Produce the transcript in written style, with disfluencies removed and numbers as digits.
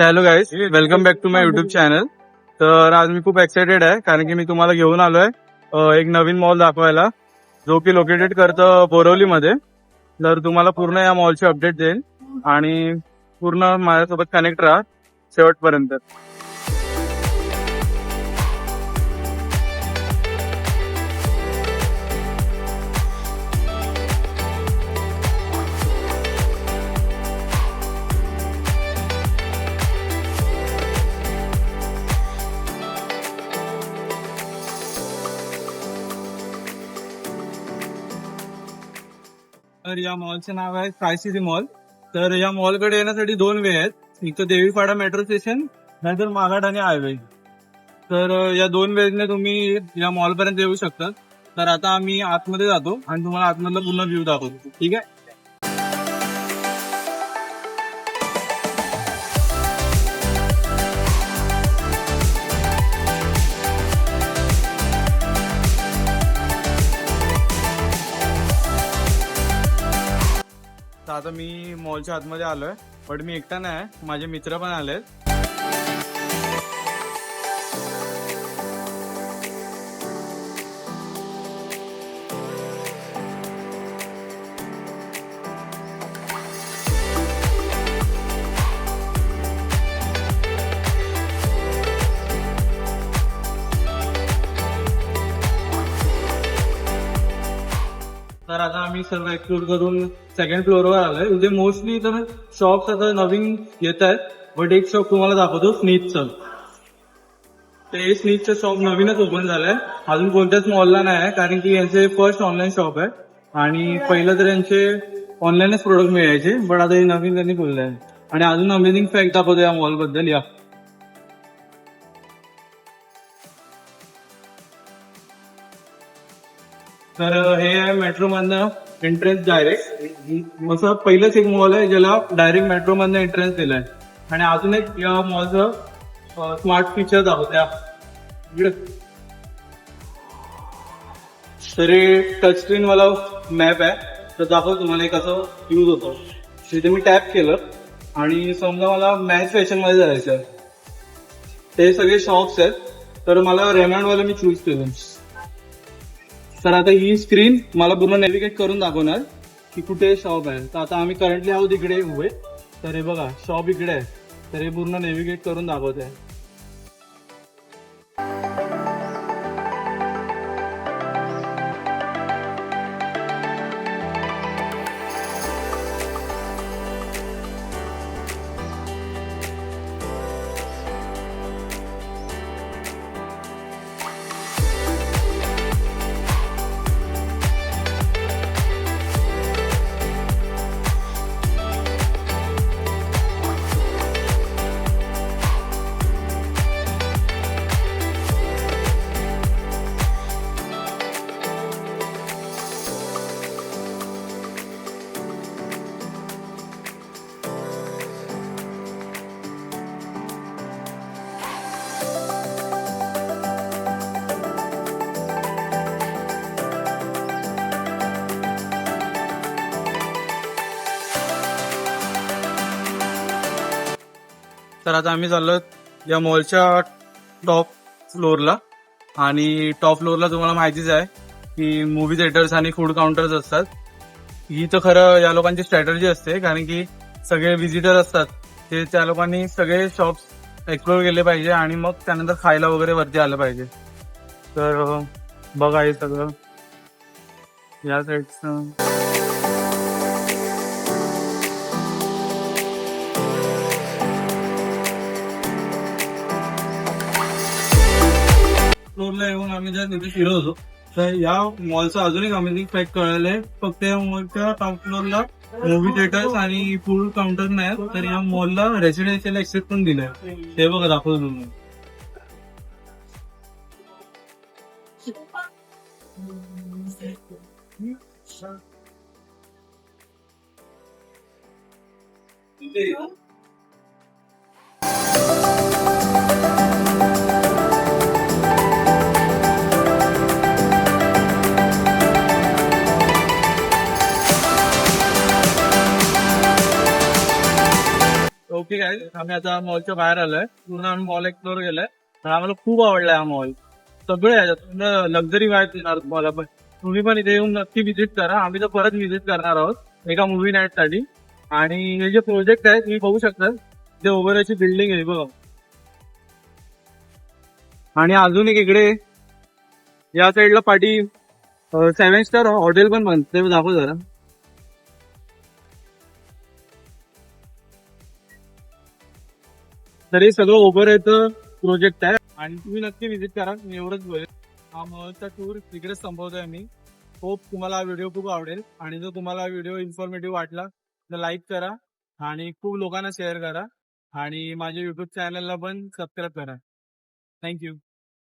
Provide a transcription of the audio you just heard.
Hello guys, welcome back to my YouTube channel. तर आज मी खूप एक्सायटेड आहे कारण की मी तुम्हाला घेऊन आलोय एक नवीन मॉल दाखवायला, जो की लोकेटेड करतं बोरवलीमध्ये. तर तुम्हाला पूर्ण या मॉलची अपडेट देईल आणि पूर्ण माझ्यासोबत कनेक्ट राहा शेवटपर्यंत. तर या मॉलचे नाव आहे स्काय सिटी मॉल. तर या मॉलकडे येण्यासाठी दोन वे आहेत, एक तर देवीपाडा मेट्रो स्टेशन, नाहीतर मागाड आणि हायवे. तर या दोन वेजने तुम्ही या मॉल पर्यंत येऊ शकता. तर आता आम्ही आतमध्ये जातो आणि तुम्हाला आतमधला पूर्ण व्ह्यू दाखवतो. ठीक आहे. तर आता मी मॉलच्या आतमध्ये आलोय, पण मी एकटा नाही, माझे मित्र पण आलेत. तर आता आम्ही सर्व एक्सप्लोर करून सेकंड फ्लोअरवर आलोय. म्हणजे मोस्टली तर शॉप्स आता नवीन येत आहेत, बट एक शॉप तुम्हाला दाखवतो, स्नीचचं. ते स्नीचचं शॉप नवीनच ओपन झालंय, अजून कोणत्याच मॉलला नाही आहे, कारण की यांचे फर्स्ट ऑनलाईन शॉप आहे. आणि पहिलं तर यांचे ऑनलाईनच प्रोडक्ट मिळायचे, बट आता हे नवीन त्यांनी खोललंय. आणि अजून अमेझिंग फॅक्ट दाखवतो या मॉल बद्दल. या तर हे आहे मेट्रो मधनं एंट्रन्स डायरेक्ट. असं पहिलंच एक मॉल आहे ज्याला डायरेक्ट मेट्रो मधनं एंट्रन्स दिलाय. आणि अजून एक या मॉलचं स्मार्ट फीचर दाखवत्या इकडे. तर हे टच स्क्रीन वाला मॅप आहे. तर दाखव तुम्हाला कसं यूज होतो. तिथे मी टॅप केलं आणि समजा मला मॅच फॅशन मध्ये जायचं आहे, ते सगळे शॉप्स आहेत. तर मला रेमंडवाला मी चूज केलं. तर आता ही स्क्रीन मला पूर्ण नेव्हिगेट करून दाखवणार की कुठे शॉप आहे. तर आता आम्ही करंटली आहोत इकडे उभे. तर हे बघा, शॉप इकडे आहे. तर हे पूर्ण नेव्हिगेट करून दाखवत आहे. तर आता आम्ही चाललो या मॉलच्या टॉप फ्लोअरला. आणि टॉप फ्लोअरला तुम्हाला माहितीच आहे की मूवी थिएटर्स आणि फूड काउंटर्स असतात. ही तर खरं या लोकांची स्ट्रॅटर्जी असते, कारण की सगळे व्हिजिटर असतात, ते त्या लोकांनी सगळे शॉप्स एक्सप्लोर केले पाहिजे आणि मग त्यानंतर खायला वगैरे वरती आलं पाहिजे. तर बघा हे सगळं या साईडचं. फ्लोअरला येऊन आम्ही जर तिथे फिरत होतो, तर या मॉलचं अजून एक अमेझिंग फॅक्ट कळालंय. फक्त या मॉलच्या टॉप फ्लोअरला मूवी थिएटर्स आणि फूड काउंटर नाही, तर या मॉलला रेसिडेन्शियल ऍक्सेस पण दिलंय. ते बघा, दाखवतो तुम्ही. ओके काय आम्ही आता मॉलच्या बाहेर आलोय. पूर्ण आम्ही मॉल एक्सप्लोर केलाय. आणि आम्हाला खूप आवडलाय हा मॉल. सगळे याच्यात लक्झरी वाईफ येणार तुम्हाला पण. तुम्ही पण इथे येऊन नक्की व्हिजिट करा. आम्ही तर परत व्हिजिट करणार आहोत एका मूवी नाईट साठी. आणि हे जे प्रोजेक्ट आहे तुम्ही बघू शकता, ते ओव्हरची बिल्डिंग आहे बघा. आणि अजून एक इकडे या साईडला पाठी 7 स्टार हॉटेल पण बनते, दाखव जरा. तर हे सगळं ओव्हरचं प्रोजेक्ट आहे आणि तुम्ही नक्की व्हिजिट करा. मी एवढंच बोलेल. हा मॉलचा टूर तिकडेच संपवतोय मी. होप तुम्हाला हा व्हिडिओ खूप आवडेल. आणि जर तुम्हाला व्हिडिओ इन्फॉर्मेटिव्ह वाटला तर लाईक करा आणि खूप लोकांना शेअर करा. आणि माझ्या युट्यूब चॅनलला पण सबस्क्राईब करा. थँक्यू.